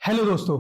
Hello दोस्तों,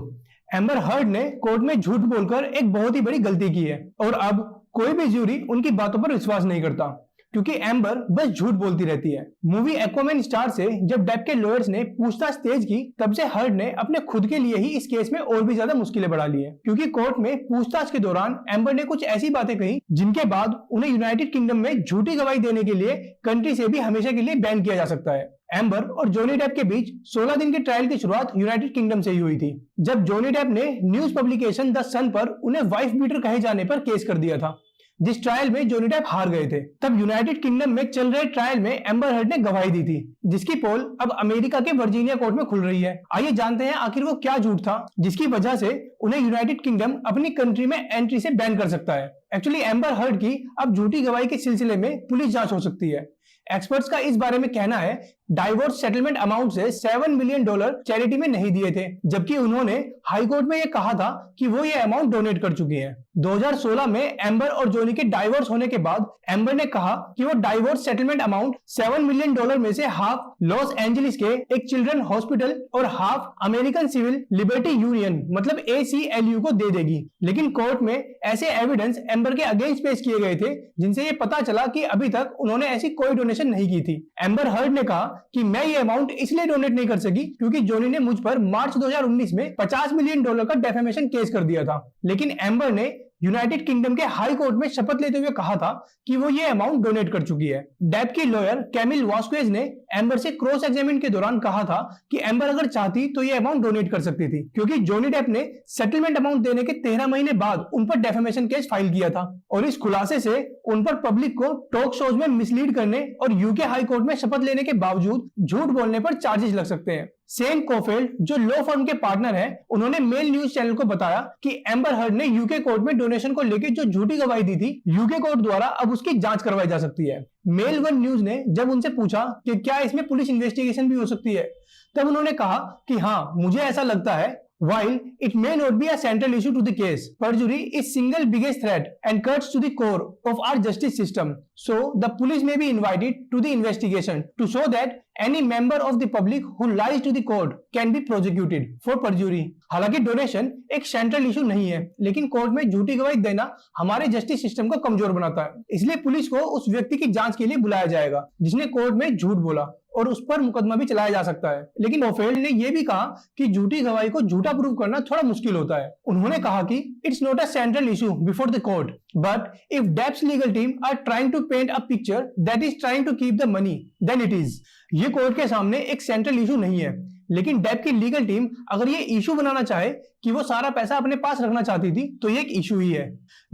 amber heard ने court में झूठ बोलकर एक बहुत ही बड़ी गलती की है और अब कोई भी ज्यूरी उनकी बातों पर विश्वास नहीं करता क्योंकि एम्बर बस झूठ बोलती रहती है। मूवी एक्वामैन स्टार से जब डेप के लॉयर्स ने पूछताछ तेज की तब से हर्ड ने अपने खुद के लिए ही इस केस में और भी ज्यादा मुश्किलें बढ़ा ली है क्योंकि कोर्ट में पूछताछ के दौरान एम्बर ने कुछ ऐसी बातें कही जिनके बाद उन्हें यूनाइटेड किंगडम में झूठी गवाही देने के लिए कंट्री से भी हमेशा के लिए बैन किया जा सकता है। एम्बर और जॉनी डेप के बीच 16 दिन के ट्रायल की शुरुआत यूनाइटेड किंगडम से ही हुई थी जब जॉनी डेप ने न्यूज पब्लिकेशन द सन पर उन्हें वाइफ बीटर कहे जाने पर केस कर दिया था, जिस ट्रायल में जॉनी डेप हार गए थे। तब यूनाइटेड किंगडम में चल रहे ट्रायल में एम्बर हर्ड ने गवाही दी थी जिसकी पोल अब अमेरिका के वर्जीनिया कोर्ट में खुल रही है। आइए जानते हैं आखिर वो क्या झूठ था जिसकी वजह से उन्हें यूनाइटेड किंगडम अपनी कंट्री में एंट्री से बैन कर सकता है। एक्चुअली एम्बर हर्ड की अब झूठी गवाही के सिलसिले में पुलिस जांच हो सकती है। एक्सपर्ट्स का इस बारे में कहना है डाइवोर्स सेटलमेंट अमाउंट से $7 मिलियन चैरिटी में नहीं दिए थे, जबकि उन्होंने हाई कोर्ट में यह कहा था कि वो ये अमाउंट डोनेट कर चुकी हैं। 2016 में एम्बर और जॉनी के डाइवोर्स होने के बाद एम्बर ने कहा कि वो डाइवोर्स सेटलमेंट अमाउंट $7 मिलियन में से हाफ लॉस एंजलिस के एक चिल्ड्रन हॉस्पिटल और half American civil liberty union मतलब ACLU को दे देगी। लेकिन कोर्ट में ऐसे एविडेंस एम्बर के अगेंस्ट पेश किए गए थे जिनसे ये पता चला कि अभी तक उन्होंने ऐसी कोई डोनेशन नहीं की थी। एम्बर हर्ड ने कहा कि मैं ये अमाउंट इसलिए डोनेट नहीं कर सकी क्योंकि जॉनी ने मुझ पर मार्च 2019 में $50 मिलियन का डेफेमेशन केस कर दिया था। लेकिन एम्बर ने यूनाइटेड किंगडम के हाई कोर्ट में शपथ लेते हुए कहा था कि वो ये अमाउंट डोनेट कर चुकी है। डेप की लॉयर कैमिल वास्क्वेज ने एम्बर से क्रॉस एग्जामिन के दौरान कहा था कि एम्बर अगर चाहती तो ये अमाउंट डोनेट कर सकती थी क्योंकि जॉनी डेप ने सेटलमेंट अमाउंट देने के 13 महीने बाद उन पर डेफेमेशन केस फाइल किया था और इस खुलासे से उन पर पब्लिक को टॉक शोज में मिसलीड करने और यूके हाई कोर्ट में शपथ लेने के बावजूद झूठ बोलने पर चार्जेस लग सकते हैं। सेम कोफेल्ड जो लॉ फर्म के पार्टनर हैं, उन्होंने मेल न्यूज चैनल को बताया कि एम्बर हर्ड ने यूके कोर्ट में डोनेशन को लेकर जो झूठी गवाही दी थी यूके कोर्ट द्वारा अब उसकी जांच करवाई जा सकती है। मेल वन न्यूज ने जब उनसे पूछा कि क्या इसमें पुलिस इन्वेस्टिगेशन भी हो सकती है तब उन्होंने कहा कि हाँ, मुझे ऐसा लगता है। While it may not be a central issue to the case, perjury is single biggest threat and cuts to the core of our justice system. So the police may be invited to the investigation to show that any member of the public who lies to the court can be prosecuted for perjury. हालांकि donation एक central issue नहीं है, लेकिन court में झूठी गवाही देना हमारे जस्टिस सिस्टम को कमजोर बनाता है। इसलिए पुलिस को उस व्यक्ति की जांच के लिए बुलाया जाएगा जिसने कोर्ट में झूठ बोला और उस पर मुकदमा भी चलाया जा सकता है। लेकिन कोफेल्ड ने यह भी कहा कि झूठी गवाही को झूठा प्रूव करना थोड़ा मुश्किल होता है। उन्होंने कहा कि it's not a central issue before the court, but if Depp's legal team are trying to paint a picture that is trying to keep the money then it is. ये कोर्ट के सामने एक सेंट्रल इशू नहीं है, लेकिन Depp की legal team अगर ये इशू बनाना चाहे कि वो सारा पैसा अपने पास रखना चाहती थी तो ये एक इशू ही है।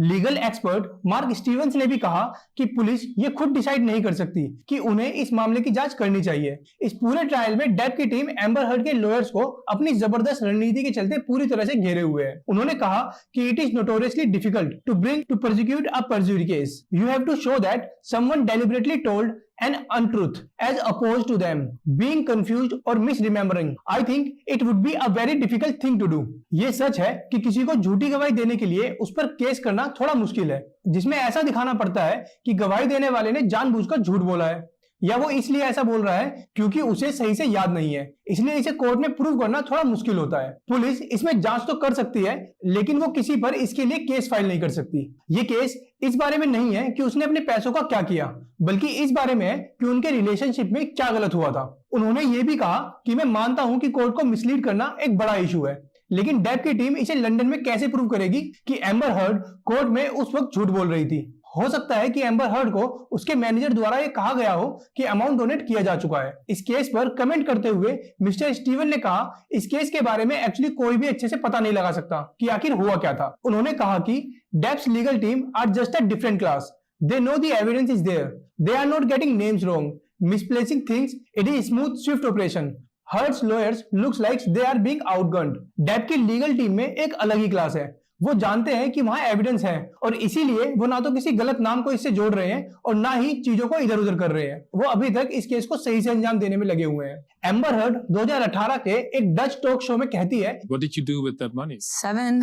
लीगल एक्सपर्ट मार्क स्टीवंस ने भी कहा कि पुलिस ये खुद डिसाइड नहीं कर सकती कि उन्हें इस मामले की जांच करनी चाहिए। इस पूरे ट्रायल में डेप की टीम एम्बर हर्ड के लॉयर्स को अपनी जबरदस्त रणनीति के चलते पूरी तरह से घेरे हुए है। उन्होंने कहा कि it is notoriously difficult to bring to prosecute a perjury case. You have to show that someone deliberately told an untruth as opposed to them being confused or misremembering. I think it would be a very difficult thing to do. ये सच है कि किसी को झूठी गवाही देने के लिए उस पर केस करना थोड़ा मुश्किल है, जिसमें ऐसा दिखाना पड़ता है कि गवाही देने वाले ने जानबूझकर झूठ बोला है या वो इसलिए ऐसा बोल रहा है क्योंकि उसे सही से याद नहीं है, इसलिए इसे कोर्ट में प्रूव करना थोड़ा मुश्किल होता है। पुलिस इसमें जांच तो कर सकती है लेकिन वो किसी पर इसके लिए केस फाइल नहीं कर सकती। ये केस इस बारे में नहीं है कि उसने अपने पैसों का क्या किया, बल्कि इस बारे में है कि उनके रिलेशनशिप में क्या गलत हुआ था। उन्होंने ये भी कहा कि मैं मानता हूं कि कोर्ट को मिसलीड करना एक बड़ा इशू है, लेकिन डेप की टीम इसे लंदन में कैसे प्रूव करेगी कि एम्बर हर्ड कोर्ट में उस वक्त झूठ बोल रही थी। हो सकता है कि एम्बर हर्ड को उसके मैनेजर द्वारा यह कहा गया हो कि अमाउंट डोनेट किया जा चुका है। इस केस पर कमेंट करते हुए मिस्टर स्टीवन ने कहा इस केस के बारे में एक्चुअली कोई भी अच्छे से पता नहीं लगा सकता कि आखिर हुआ क्या था। उन्होंने कहा कि Depp's legal team are just a different class, they know the evidence is there, they are not getting names wrong, misplacing things, it is smooth swift operation. Heard's lawyers looks like they are being outgunned. Depp की legal team में एक अलग ही class है, वो जानते हैं कि वहां एविडेंस है और इसीलिए वो ना तो किसी गलत नाम को इससे जोड़ रहे हैं और ना ही चीजों को इधर उधर कर रहे हैं। वो अभी तक इस केस को सही से अंजाम देने में लगे हुए हैं। एम्बर हर्ड 2018 के एक डच टॉक शो में कहती है What did you do with that money? $7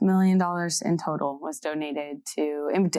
million in total was donated to,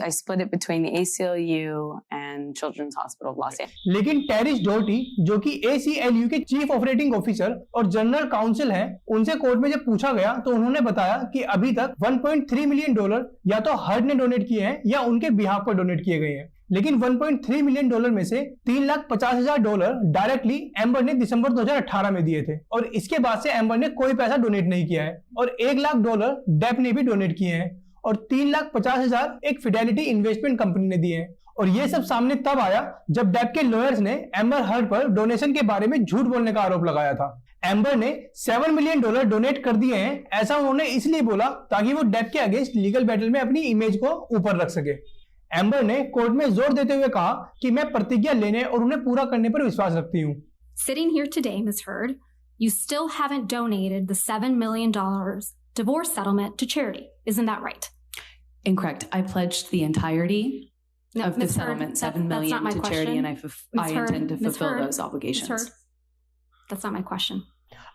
I split it between the ACLU and Children's Hospital of Los Angeles. लेकिन टेरिस डॉर्टी, जो कि ACLU के chief operating officer और general council हैं, उनसे court में जब पूछा गया तो उन्होंने बताया कि अभी तक $1.3 मिलियन या तो हर्ड ने डोनेट किए हैं या उनके बिहाफ पर डोनेट किए गए हैं। लेकिन $1.3 मिलियन में से $3,50,000 डायरेक्टली एम्बर ने दिसंबर 2018 में दिए थे और इसके बाद से एम्बर ने कोई पैसा डोनेट नहीं किया है और $1,00,000 डेप ने भी डोनेट किए हैं और $3,50,000 एक फिडेलिटी इन्वेस्टमेंट कंपनी ने दिए हैं। और ये सब सामने तब आया जब डेप के लॉयर्स ने एम्बर हर्ड पर डोनेशन के बारे में झूठ बोलने का आरोप लगाया था। एम्बर ने $7 मिलियन डोनेट कर दिए हैं, ऐसा उन्होंने इसलिए बोला ताकि वो डेप के अगेंस्ट लीगल बैटल में अपनी इमेज को ऊपर रख सके। एम्बर ने कोर्ट में जोर देते हुए कहा कि मैं प्रतिज्ञा लेने और उन्हें पूरा करने पर विश्वास रखती हूँ। Sitting here today, Ms. Heard, you still haven't donated the $7 million divorce settlement to charity. Isn't that right? Incorrect. I pledged the entirety of the settlement, $7 million to charity, and I intend to fulfill those obligations. Ms. Heard, that's not my question.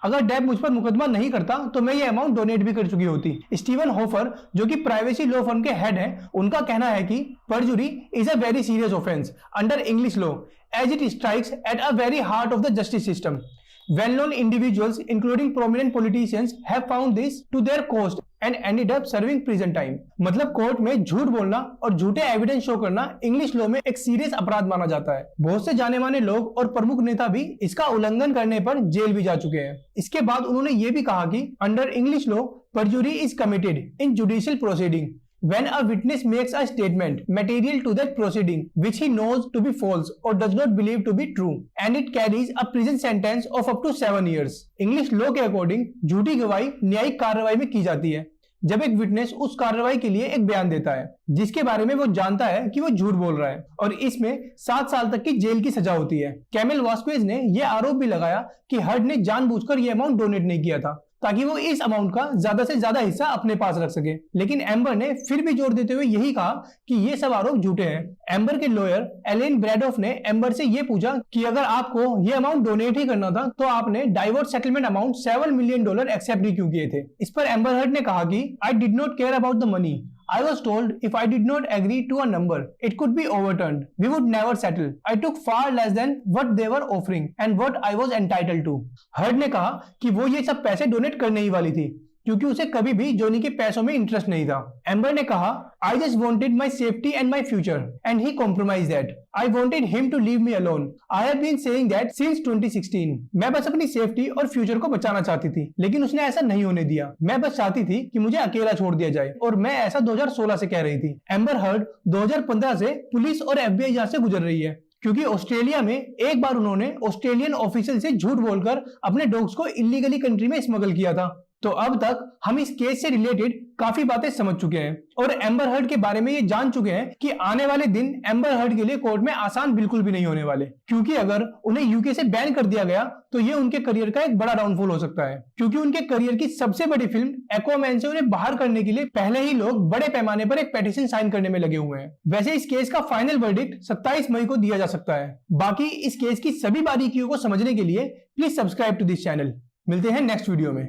अगर Depp मुझ पर मुकदमा नहीं करता तो मैं ये amount donate भी कर चुकी होती। स्टीवन होफर, जो कि प्राइवेसी लॉ फर्म के हेड हैं, उनका कहना है कि perjury is a very serious offence under English law as it strikes at a very heart of the justice system. Well-known individuals, including prominent politicians, have found this to their cost and ended up serving prison time. मतलब court में झूठ बोलना और झूठे evidence show करना English law में एक serious अपराध माना जाता है। बहुत से जाने माने लोग और प्रमुख नेता भी इसका उल्लंघन करने पर जेल भी जा चुके हैं। इसके बाद उन्होंने ये भी कहा कि under English law perjury is committed in judicial proceeding when a witness makes a statement material to that proceeding which he knows to be false or does not believe to be true and it carries a prison sentence of up to 7 years. English law के according झूठी गवाही न्यायिक कार्रवाई में की जाती है जब एक विटनेस उस कार्रवाई के लिए एक बयान देता है जिसके बारे में वो जानता है कि वो झूठ बोल रहा है और इसमें 7 साल तक की जेल की सजा होती है। कैमिल वास्क्वेज ने यह आरोप भी लगाया कि हर्ड ने जानबूझकर यह अमाउंट डोनेट नहीं किया था ताकि वो इस अमाउंट का ज्यादा से ज्यादा हिस्सा अपने पास रख सके। लेकिन एम्बर ने फिर भी जोर देते हुए यही कहा कि ये सब आरोप झूठे हैं। एम्बर के लॉयर एलेन ब्रैडॉफ ने एम्बर से ये पूछा कि अगर आपको ये अमाउंट डोनेट ही करना था तो आपने divorce settlement amount $7 million accept ही क्यों किए थे। इस पर एम्बर हर्ड ने कहा कि I did not care about the money. I was told if I did not agree to a number, it could be overturned. We would never settle. I took far less than what they were offering and what I was entitled to. Heard ने कहा कि वो ये सब पैसे donate करने ही वाली थी क्योंकि उसे कभी भी जोनी के पैसों में इंटरेस्ट नहीं था। एम्बर ने कहा I just wanted my safety and my future and he compromised that. I wanted him to leave me alone. I have been saying that since 2016. मैं बस अपनी सेफ्टी और फ्यूचर को बचाना चाहती थी लेकिन उसने ऐसा नहीं होने दिया। मैं बस चाहती थी कि मुझे अकेला छोड़ दिया जाए और मैं ऐसा 2016 से कह रही थी। एम्बर हर्ड 2015 से पुलिस और FBI जांच से गुजर रही है क्योंकि ऑस्ट्रेलिया में एक बार उन्होंने ऑस्ट्रेलियन ऑफिशियल से झूठ बोलकर अपने डॉग्स को इलीगली कंट्री में स्मगल किया था। तो अब तक हम इस केस से रिलेटेड काफी बातें समझ चुके हैं और एम्बर हर्ड के बारे में ये जान चुके हैं कि आने वाले दिन एम्बर हर्ड के लिए कोर्ट में आसान बिल्कुल भी नहीं होने वाले क्योंकि अगर उन्हें यूके से बैन कर दिया गया तो ये उनके करियर का एक बड़ा डाउनफॉल हो सकता है क्योंकि उनके करियर की सबसे बड़ी फिल्म एक्वामैन से उन्हें बाहर करने के लिए पहले ही लोग बड़े पैमाने पर एक पेटिशन साइन करने में लगे हुए हैं। वैसे इस केस का फाइनल वर्डिक्ट 27 मई को दिया जा सकता है। बाकी इस केस की सभी बारीकियों को समझने के लिए please subscribe to this channel. मिलते हैं नेक्स्ट वीडियो में।